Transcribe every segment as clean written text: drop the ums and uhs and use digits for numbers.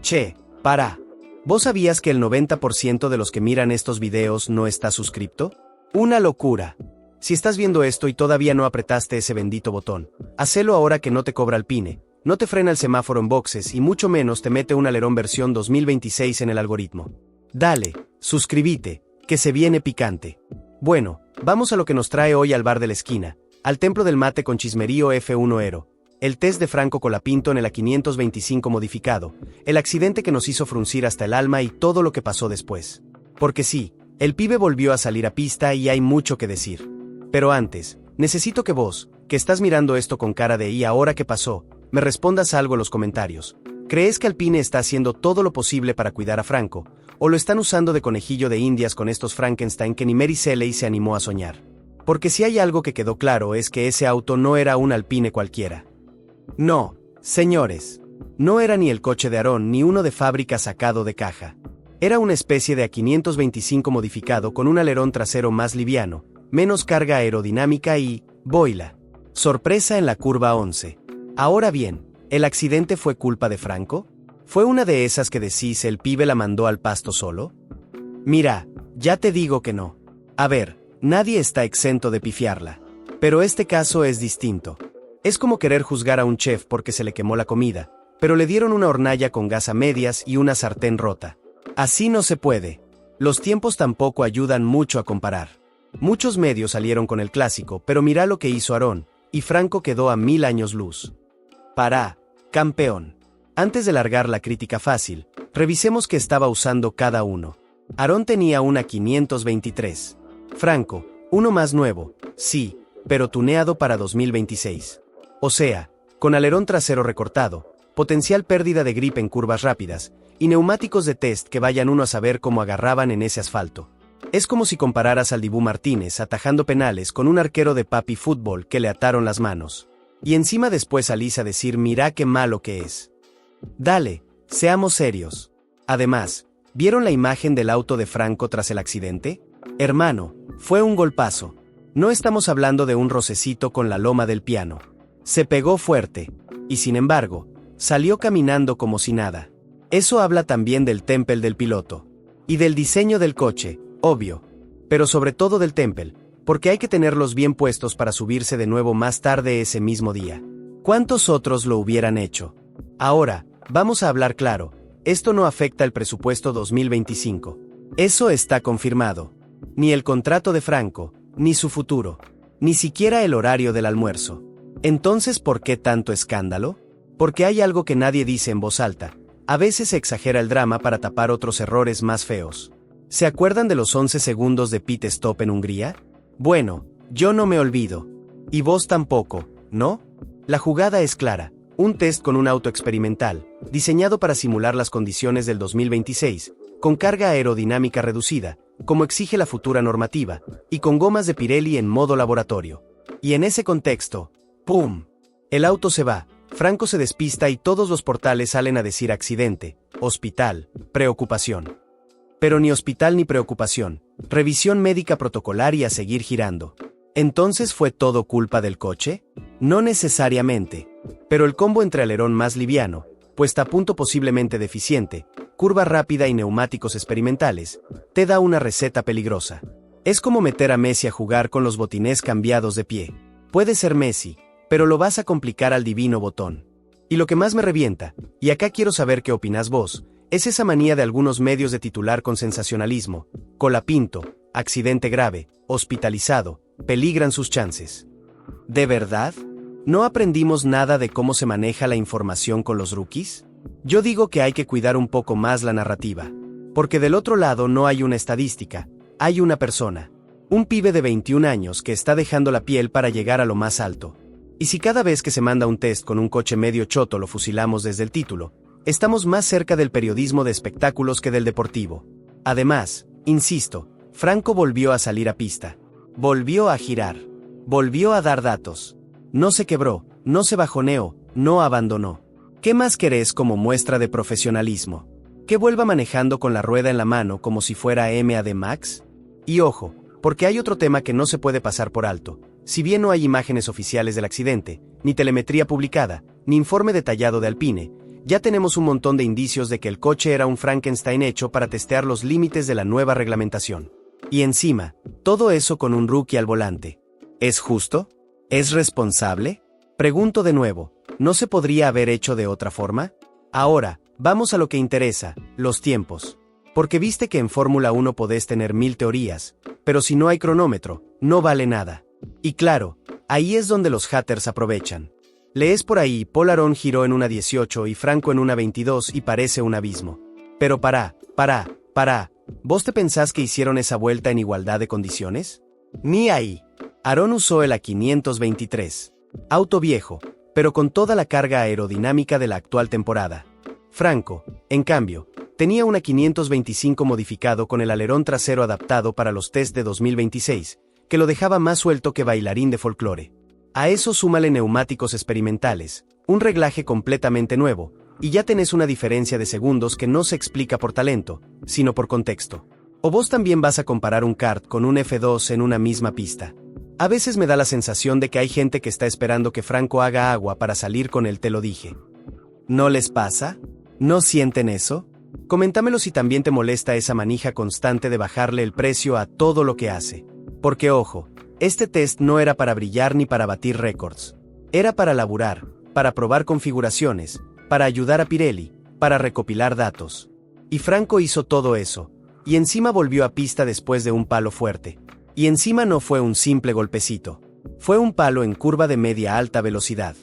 Che, para. ¿Vos sabías que el 90% de los que miran estos videos no está suscripto? Una locura. Si estás viendo esto y todavía no apretaste ese bendito botón, hacelo ahora que no te cobra Alpine, no te frena el semáforo en boxes y mucho menos te mete un alerón versión 2026 en el algoritmo. Dale, suscríbete, que se viene picante. Bueno, vamos a lo que nos trae hoy al bar de la esquina, al templo del mate con chismerío F1 Ero, el test de Franco Colapinto en el A525 modificado, el accidente que nos hizo fruncir hasta el alma y todo lo que pasó después. Porque sí, el pibe volvió a salir a pista y hay mucho que decir. Pero antes, necesito que vos, que estás mirando esto con cara de ¿y ahora qué pasó?, me respondas algo en los comentarios. ¿Crees que Alpine está haciendo todo lo posible para cuidar a Franco, o lo están usando de conejillo de indias con estos Frankenstein que ni Mary Shelley se animó a soñar? Porque si hay algo que quedó claro es que ese auto no era un Alpine cualquiera. No, señores. No era ni el coche de Aarón ni uno de fábrica sacado de caja. Era una especie de A525 modificado con un alerón trasero más liviano, menos carga aerodinámica y, boila, sorpresa en la curva 11. Ahora bien, ¿el accidente fue culpa de Franco? ¿Fue una de esas que decís el pibe la mandó al pasto solo? Mira, ya te digo que no. A ver, nadie está exento de pifiarla. Pero este caso es distinto. Es como querer juzgar a un chef porque se le quemó la comida, pero le dieron una hornalla con gas a medias y una sartén rota. Así no se puede. Los tiempos tampoco ayudan mucho a comparar. Muchos medios salieron con el clásico, pero mira lo que hizo Aarón, y Franco quedó a 1000 años luz. Para, campeón. Antes de largar la crítica fácil, revisemos qué estaba usando cada uno. Aarón tenía una 523. Franco, uno más nuevo, sí, pero tuneado para 2026. O sea, con alerón trasero recortado, potencial pérdida de grip en curvas rápidas, y neumáticos de test que vayan uno a saber cómo agarraban en ese asfalto. Es como si compararas al Dibu Martínez atajando penales con un arquero de papi fútbol que le ataron las manos. Y encima después salís a decir mira qué malo que es. Dale, seamos serios. Además, ¿vieron la imagen del auto de Franco tras el accidente? Hermano, fue un golpazo. No estamos hablando de un rocecito con la loma del piano. Se pegó fuerte, y sin embargo, salió caminando como si nada. Eso habla también del temple del piloto. Y del diseño del coche, obvio. Pero sobre todo del temple, porque hay que tenerlos bien puestos para subirse de nuevo más tarde ese mismo día. ¿Cuántos otros lo hubieran hecho? Ahora, vamos a hablar claro, esto no afecta el presupuesto 2025. Eso está confirmado. Ni el contrato de Franco, ni su futuro, ni siquiera el horario del almuerzo. Entonces, ¿por qué tanto escándalo? Porque hay algo que nadie dice en voz alta. A veces se exagera el drama para tapar otros errores más feos. ¿Se acuerdan de los 11 segundos de pit stop en Hungría? Bueno, yo no me olvido. Y vos tampoco, ¿no? La jugada es clara. Un test con un auto experimental, diseñado para simular las condiciones del 2026, con carga aerodinámica reducida, como exige la futura normativa, y con gomas de Pirelli en modo laboratorio. Y en ese contexto, ¡pum! El auto se va, Franco se despista y todos los portales salen a decir accidente, hospital, preocupación. Pero ni hospital ni preocupación, revisión médica protocolar y a seguir girando. ¿Entonces fue todo culpa del coche? No necesariamente. Pero el combo entre alerón más liviano, puesta a punto posiblemente deficiente, curva rápida y neumáticos experimentales, te da una receta peligrosa. Es como meter a Messi a jugar con los botines cambiados de pie. Puede ser Messi, pero lo vas a complicar al divino botón. Y lo que más me revienta, y acá quiero saber qué opinás vos, es esa manía de algunos medios de titular con sensacionalismo. Colapinto, accidente grave, hospitalizado, peligran sus chances. ¿De verdad? ¿No aprendimos nada de cómo se maneja la información con los rookies? Yo digo que hay que cuidar un poco más la narrativa. Porque del otro lado no hay una estadística, hay una persona. Un pibe de 21 años que está dejando la piel para llegar a lo más alto. Y si cada vez que se manda un test con un coche medio choto lo fusilamos desde el título, estamos más cerca del periodismo de espectáculos que del deportivo. Además, insisto, Franco volvió a salir a pista. Volvió a girar. Volvió a dar datos. No se quebró, no se bajoneó, no abandonó. ¿Qué más querés como muestra de profesionalismo? ¿Que vuelva manejando con la rueda en la mano como si fuera MAD Max? Y ojo, porque hay otro tema que no se puede pasar por alto. Si bien no hay imágenes oficiales del accidente, ni telemetría publicada, ni informe detallado de Alpine, ya tenemos un montón de indicios de que el coche era un Frankenstein hecho para testear los límites de la nueva reglamentación. Y encima, todo eso con un rookie al volante. ¿Es justo? ¿Es responsable? Pregunto de nuevo, ¿no se podría haber hecho de otra forma? Ahora, vamos a lo que interesa, los tiempos. Porque viste que en Fórmula 1 podés tener 1000 teorías, pero si no hay cronómetro, no vale nada. Y claro, ahí es donde los haters aprovechan. Lees por ahí, Paul Aron giró en una 18 y Franco en una 22 y parece un abismo. Pero pará, ¿vos te pensás que hicieron esa vuelta en igualdad de condiciones? Ni ahí. Aron usó el A523. Auto viejo, pero con toda la carga aerodinámica de la actual temporada. Franco, en cambio, tenía una 525 modificado con el alerón trasero adaptado para los test de 2026, que lo dejaba más suelto que bailarín de folclore. A eso súmale neumáticos experimentales, un reglaje completamente nuevo, y ya tenés una diferencia de segundos que no se explica por talento, sino por contexto. ¿O vos también vas a comparar un kart con un F2 en una misma pista? A veces me da la sensación de que hay gente que está esperando que Franco haga agua para salir con el te lo dije. ¿No les pasa? ¿No sienten eso? Coméntamelo si también te molesta esa manija constante de bajarle el precio a todo lo que hace. Porque ojo, este test no era para brillar ni para batir récords. Era para laburar, para probar configuraciones, para ayudar a Pirelli, para recopilar datos. Y Franco hizo todo eso, y encima volvió a pista después de un palo fuerte. Y encima no fue un simple golpecito. Fue un palo en curva de media alta velocidad.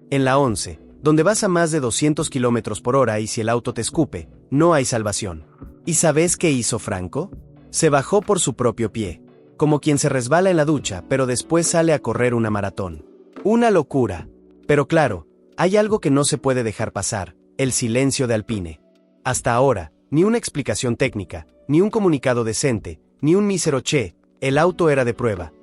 En la 11, donde vas a más de 200 km por hora y si el auto te escupe, no hay salvación. ¿Y sabes qué hizo Franco? Se bajó por su propio pie. Como quien se resbala en la ducha, pero después sale a correr una maratón. Una locura. Pero claro, hay algo que no se puede dejar pasar, el silencio de Alpine. Hasta ahora, ni una explicación técnica, ni un comunicado decente, ni un mísero che, el auto era de prueba,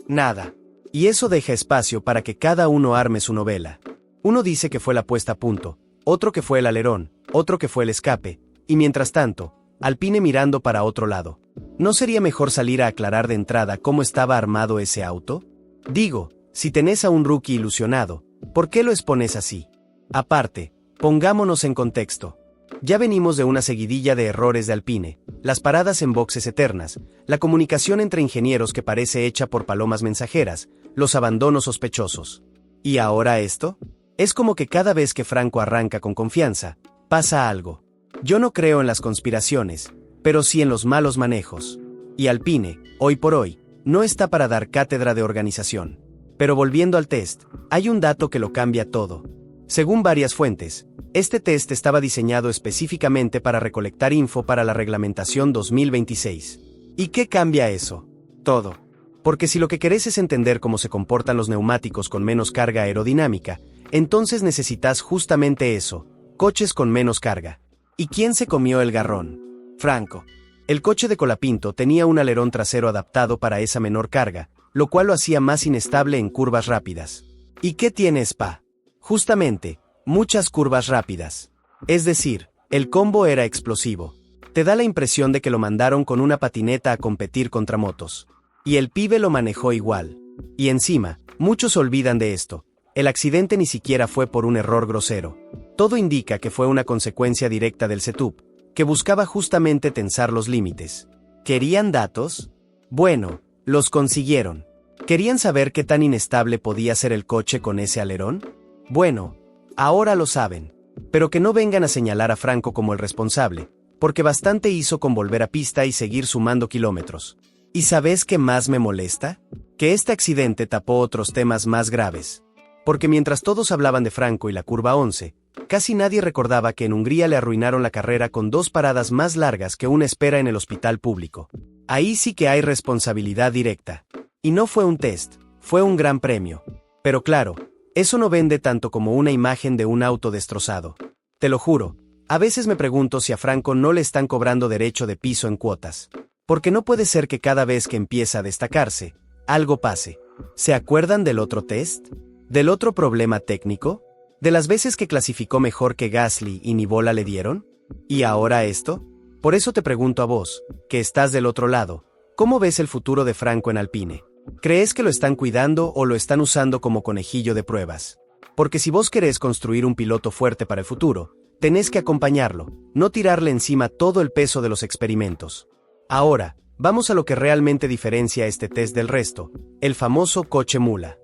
nada. Y eso deja espacio para que cada uno arme su novela. Uno dice que fue la puesta a punto, otro que fue el alerón, otro que fue el escape, y mientras tanto, Alpine mirando para otro lado. ¿No sería mejor salir a aclarar de entrada cómo estaba armado ese auto? Digo, si tenés a un rookie ilusionado, ¿por qué lo expones así? Aparte, pongámonos en contexto. Ya venimos de una seguidilla de errores de Alpine, las paradas en boxes eternas, la comunicación entre ingenieros que parece hecha por palomas mensajeras, los abandonos sospechosos. ¿Y ahora esto? Es como que cada vez que Franco arranca con confianza, pasa algo. Yo no creo en las conspiraciones, pero sí en los malos manejos. Y Alpine, hoy por hoy, no está para dar cátedra de organización. Pero volviendo al test, hay un dato que lo cambia todo. Según varias fuentes, este test estaba diseñado específicamente para recolectar info para la reglamentación 2026. ¿Y qué cambia eso? Todo. Porque si lo que querés es entender cómo se comportan los neumáticos con menos carga aerodinámica, entonces necesitas justamente eso, coches con menos carga. ¿Y quién se comió el garrón? Franco. El coche de Colapinto tenía un alerón trasero adaptado para esa menor carga, lo cual lo hacía más inestable en curvas rápidas. ¿Y qué tiene Spa? Justamente, muchas curvas rápidas. Es decir, el combo era explosivo. Te da la impresión de que lo mandaron con una patineta a competir contra motos. Y el pibe lo manejó igual. Y encima, muchos olvidan de esto. El accidente ni siquiera fue por un error grosero. Todo indica que fue una consecuencia directa del setup, que buscaba justamente tensar los límites. ¿Querían datos? Bueno, los consiguieron. ¿Querían saber qué tan inestable podía ser el coche con ese alerón? Bueno, ahora lo saben. Pero que no vengan a señalar a Franco como el responsable, porque bastante hizo con volver a pista y seguir sumando kilómetros. ¿Y sabes qué más me molesta? Que este accidente tapó otros temas más graves. Porque mientras todos hablaban de Franco y la curva 11, casi nadie recordaba que en Hungría le arruinaron la carrera con 2 paradas más largas que una espera en el hospital público. Ahí sí que hay responsabilidad directa. Y no fue un test, fue un gran premio. Pero claro, eso no vende tanto como una imagen de un auto destrozado. Te lo juro, a veces me pregunto si a Franco no le están cobrando derecho de piso en cuotas. Porque no puede ser que cada vez que empieza a destacarse, algo pase. ¿Se acuerdan del otro test? ¿Del otro problema técnico? ¿De las veces que clasificó mejor que Gasly y ni bola le dieron? ¿Y ahora esto? Por eso te pregunto a vos, que estás del otro lado, ¿cómo ves el futuro de Franco en Alpine? ¿Crees que lo están cuidando o lo están usando como conejillo de pruebas? Porque si vos querés construir un piloto fuerte para el futuro, tenés que acompañarlo, no tirarle encima todo el peso de los experimentos. Ahora, vamos a lo que realmente diferencia este test del resto, el famoso coche mula.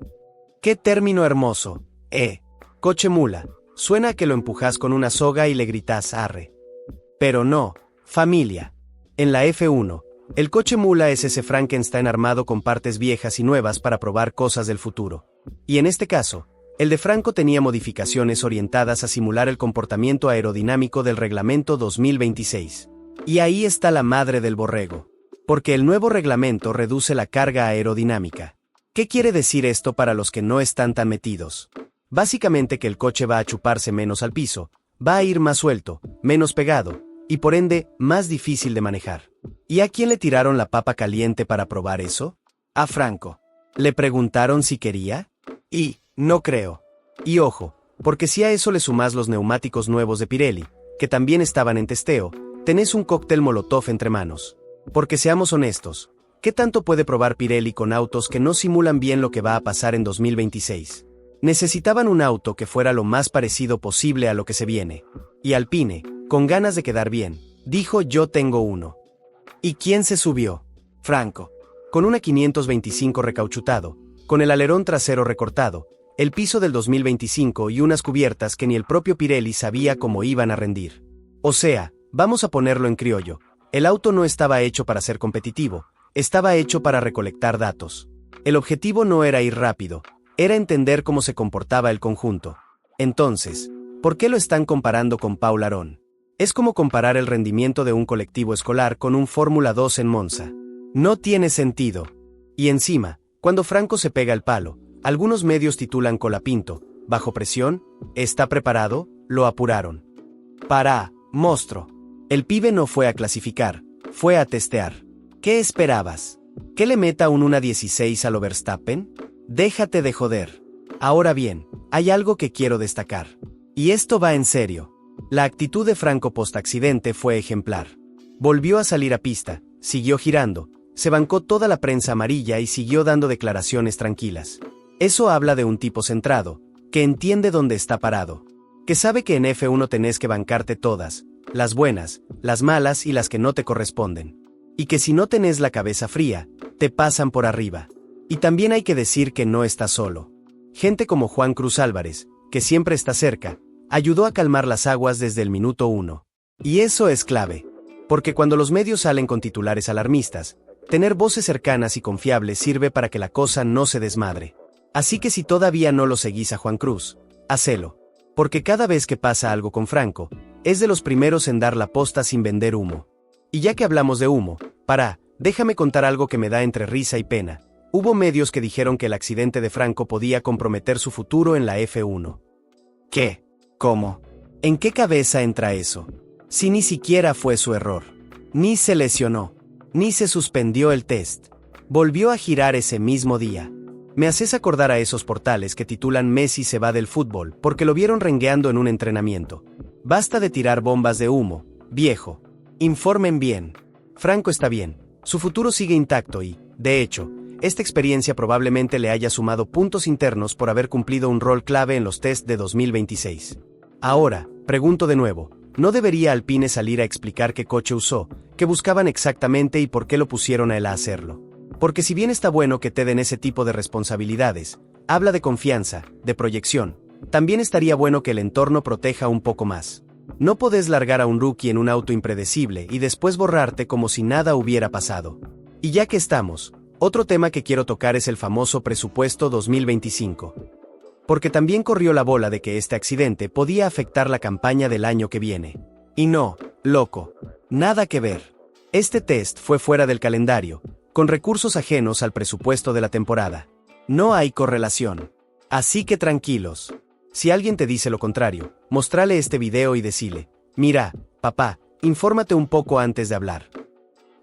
¡Qué término hermoso! Coche mula. Suena a que lo empujas con una soga y le gritás arre. Pero no, familia. En la F1, el coche mula es ese Frankenstein armado con partes viejas y nuevas para probar cosas del futuro. Y en este caso, el de Franco tenía modificaciones orientadas a simular el comportamiento aerodinámico del reglamento 2026. Y ahí está la madre del borrego. Porque el nuevo reglamento reduce la carga aerodinámica. ¿Qué quiere decir esto para los que no están tan metidos? Básicamente que el coche va a chuparse menos al piso, va a ir más suelto, menos pegado, y por ende, más difícil de manejar. ¿Y a quién le tiraron la papa caliente para probar eso? A Franco. ¿Le preguntaron si quería? Y, no creo. Y ojo, porque si a eso le sumás los neumáticos nuevos de Pirelli, que también estaban en testeo, tenés un cóctel Molotov entre manos. Porque seamos honestos, ¿qué tanto puede probar Pirelli con autos que no simulan bien lo que va a pasar en 2026? Necesitaban un auto que fuera lo más parecido posible a lo que se viene. Y Alpine, con ganas de quedar bien, dijo yo tengo uno. ¿Y quién se subió? Franco. Con una 525 recauchutado, con el alerón trasero recortado, el piso del 2025 y unas cubiertas que ni el propio Pirelli sabía cómo iban a rendir. O sea, vamos a ponerlo en criollo, el auto no estaba hecho para ser competitivo, estaba hecho para recolectar datos. El objetivo no era ir rápido, era entender cómo se comportaba el conjunto. Entonces, ¿por qué lo están comparando con Paul Aron? Es como comparar el rendimiento de un colectivo escolar con un Fórmula 2 en Monza. No tiene sentido. Y encima, cuando Franco se pega el palo, algunos medios titulan Colapinto, bajo presión, ¿está preparado? Lo apuraron. Monstruo. El pibe no fue a clasificar, fue a testear. ¿Qué esperabas? ¿Que le meta un 1.16 a lo Verstappen? Déjate de joder. Ahora bien, hay algo que quiero destacar. Y esto va en serio. La actitud de Franco post-accidente fue ejemplar. Volvió a salir a pista, siguió girando, se bancó toda la prensa amarilla y siguió dando declaraciones tranquilas. Eso habla de un tipo centrado, que entiende dónde está parado. Que sabe que en F1 tenés que bancarte todas, las buenas, las malas y las que no te corresponden. Y que si no tenés la cabeza fría, te pasan por arriba. Y también hay que decir que no está solo. Gente como Juan Cruz Álvarez, que siempre está cerca, ayudó a calmar las aguas desde el minuto 1. Y eso es clave. Porque cuando los medios salen con titulares alarmistas, tener voces cercanas y confiables sirve para que la cosa no se desmadre. Así que si todavía no lo seguís a Juan Cruz, hacelo. Porque cada vez que pasa algo con Franco, es de los primeros en dar la posta sin vender humo. Y ya que hablamos de humo, déjame contar algo que me da entre risa y pena. Hubo medios que dijeron que el accidente de Franco podía comprometer su futuro en la F1. ¿Qué? ¿Cómo? ¿En qué cabeza entra eso? Si ni siquiera fue su error. Ni se lesionó. Ni se suspendió el test. Volvió a girar ese mismo día. Me haces acordar a esos portales que titulan Messi se va del fútbol porque lo vieron rengueando en un entrenamiento. Basta de tirar bombas de humo, viejo. Informen bien. Franco está bien. Su futuro sigue intacto y, de hecho, esta experiencia probablemente le haya sumado puntos internos por haber cumplido un rol clave en los test de 2026. Ahora, pregunto de nuevo, ¿no debería Alpine salir a explicar qué coche usó, qué buscaban exactamente y por qué lo pusieron a él a hacerlo? Porque si bien está bueno que te den ese tipo de responsabilidades, habla de confianza, de proyección, también estaría bueno que el entorno proteja un poco más. No podés largar a un rookie en un auto impredecible y después borrarte como si nada hubiera pasado. Y ya que estamos, otro tema que quiero tocar es el famoso presupuesto 2025. Porque también corrió la bola de que este accidente podía afectar la campaña del año que viene. Y no, loco, nada que ver. Este test fue fuera del calendario, con recursos ajenos al presupuesto de la temporada. No hay correlación. Así que tranquilos. Si alguien te dice lo contrario, mostrale este video y decile, mira, papá, infórmate un poco antes de hablar.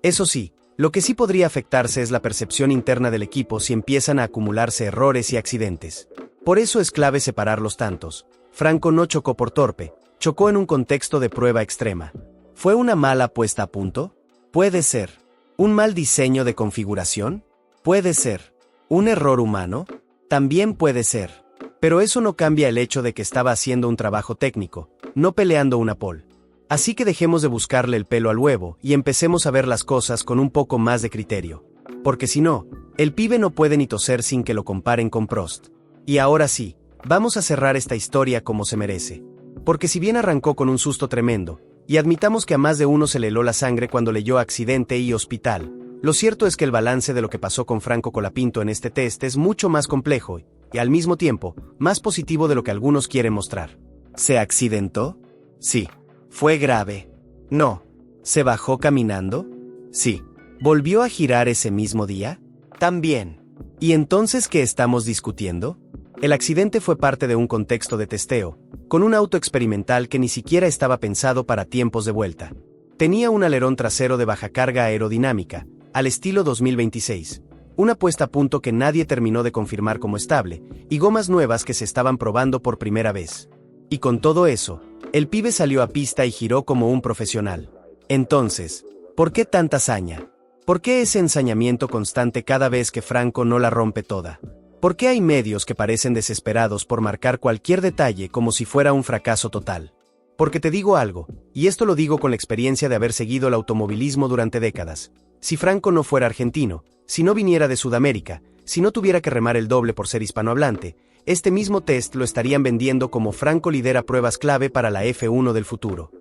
Eso sí, lo que sí podría afectarse es la percepción interna del equipo si empiezan a acumularse errores y accidentes. Por eso es clave separar los tantos. Franco no chocó por torpe, chocó en un contexto de prueba extrema. ¿Fue una mala puesta a punto? Puede ser. ¿Un mal diseño de configuración? Puede ser. ¿Un error humano? También puede ser. Pero eso no cambia el hecho de que estaba haciendo un trabajo técnico, no peleando una pole. Así que dejemos de buscarle el pelo al huevo y empecemos a ver las cosas con un poco más de criterio. Porque si no, el pibe no puede ni toser sin que lo comparen con Prost. Y ahora sí, vamos a cerrar esta historia como se merece. Porque si bien arrancó con un susto tremendo, y admitamos que a más de uno se le heló la sangre cuando leyó accidente y hospital, lo cierto es que el balance de lo que pasó con Franco Colapinto en este test es mucho más complejo y al mismo tiempo, más positivo de lo que algunos quieren mostrar. ¿Se accidentó? Sí. ¿Fue grave? No. ¿Se bajó caminando? Sí. ¿Volvió a girar ese mismo día? También. ¿Y entonces qué estamos discutiendo? El accidente fue parte de un contexto de testeo, con un auto experimental que ni siquiera estaba pensado para tiempos de vuelta. Tenía un alerón trasero de baja carga aerodinámica, al estilo 2026, una puesta a punto que nadie terminó de confirmar como estable, y gomas nuevas que se estaban probando por primera vez. Y con todo eso, el pibe salió a pista y giró como un profesional. Entonces, ¿por qué tanta hazaña? ¿Por qué ese ensañamiento constante cada vez que Franco no la rompe toda? ¿Por qué hay medios que parecen desesperados por marcar cualquier detalle como si fuera un fracaso total? Porque te digo algo, y esto lo digo con la experiencia de haber seguido el automovilismo durante décadas. Si Franco no fuera argentino, si no viniera de Sudamérica, si no tuviera que remar el doble por ser hispanohablante, este mismo test lo estarían vendiendo como Franco lidera pruebas clave para la F1 del futuro.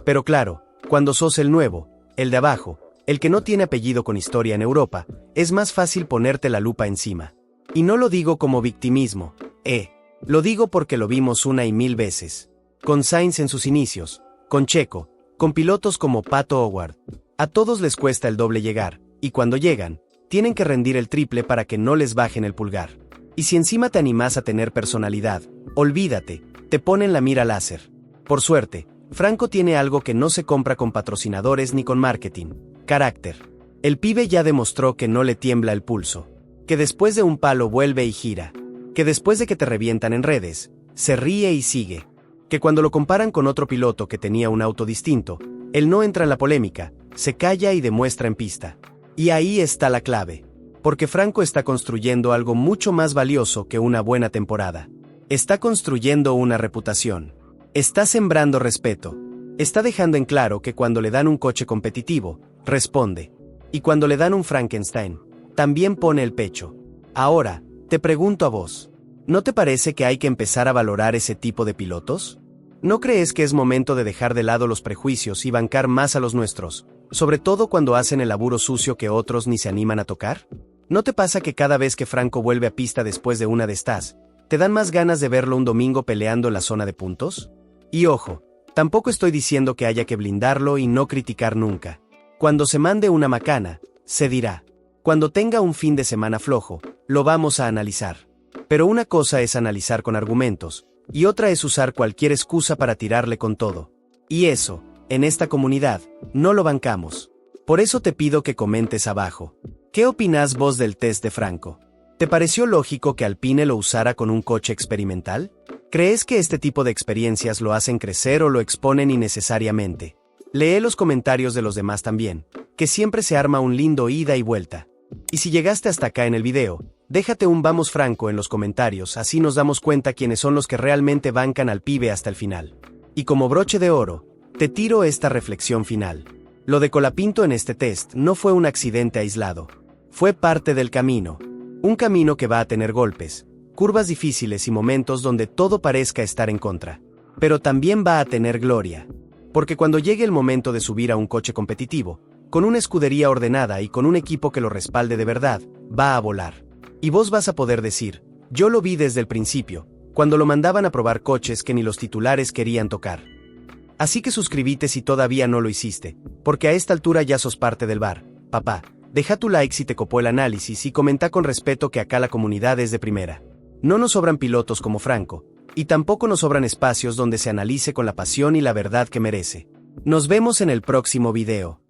Pero claro, cuando sos el nuevo, el de abajo, el que no tiene apellido con historia en Europa, es más fácil ponerte la lupa encima. Y no lo digo como victimismo, lo digo porque lo vimos una y mil veces. Con Sainz en sus inicios, con Checo, con pilotos como Pato O'Ward. A todos les cuesta el doble llegar, y cuando llegan, tienen que rendir el triple para que no les bajen el pulgar. Y si encima te animás a tener personalidad, olvídate, te ponen la mira láser. Por suerte, Franco tiene algo que no se compra con patrocinadores ni con marketing: carácter. El pibe ya demostró que no le tiembla el pulso, que después de un palo vuelve y gira, que después de que te revientan en redes, se ríe y sigue, que cuando lo comparan con otro piloto que tenía un auto distinto, él no entra en la polémica, se calla y demuestra en pista. Y ahí está la clave. Porque Franco está construyendo algo mucho más valioso que una buena temporada. Está construyendo una reputación. Está sembrando respeto. Está dejando en claro que cuando le dan un coche competitivo, responde. Y cuando le dan un Frankenstein, también pone el pecho. Ahora, te pregunto a vos, ¿no te parece que hay que empezar a valorar ese tipo de pilotos? ¿No crees que es momento de dejar de lado los prejuicios y bancar más a los nuestros, sobre todo cuando hacen el laburo sucio que otros ni se animan a tocar? ¿No te pasa que cada vez que Franco vuelve a pista después de una de estas, te dan más ganas de verlo un domingo peleando en la zona de puntos? Y ojo, tampoco estoy diciendo que haya que blindarlo y no criticar nunca. Cuando se mande una macana, se dirá. Cuando tenga un fin de semana flojo, lo vamos a analizar. Pero una cosa es analizar con argumentos, y otra es usar cualquier excusa para tirarle con todo. Y eso, en esta comunidad, no lo bancamos. Por eso te pido que comentes abajo. ¿Qué opinás vos del test de Franco? ¿Te pareció lógico que Alpine lo usara con un coche experimental? ¿Crees que este tipo de experiencias lo hacen crecer o lo exponen innecesariamente? Lee los comentarios de los demás también, que siempre se arma un lindo ida y vuelta. Y si llegaste hasta acá en el video, déjate un vamos Franco en los comentarios, así nos damos cuenta quiénes son los que realmente bancan al pibe hasta el final. Y como broche de oro, te tiro esta reflexión final. Lo de Colapinto en este test no fue un accidente aislado. Fue parte del camino. Un camino que va a tener golpes, curvas difíciles y momentos donde todo parezca estar en contra. Pero también va a tener gloria. Porque cuando llegue el momento de subir a un coche competitivo, con una escudería ordenada y con un equipo que lo respalde de verdad, va a volar. Y vos vas a poder decir, yo lo vi desde el principio, cuando lo mandaban a probar coches que ni los titulares querían tocar. Así que suscríbete si todavía no lo hiciste, porque a esta altura ya sos parte del bar, papá. Deja tu like si te copó el análisis y comenta con respeto que acá la comunidad es de primera. No nos sobran pilotos como Franco, y tampoco nos sobran espacios donde se analice con la pasión y la verdad que merece. Nos vemos en el próximo video.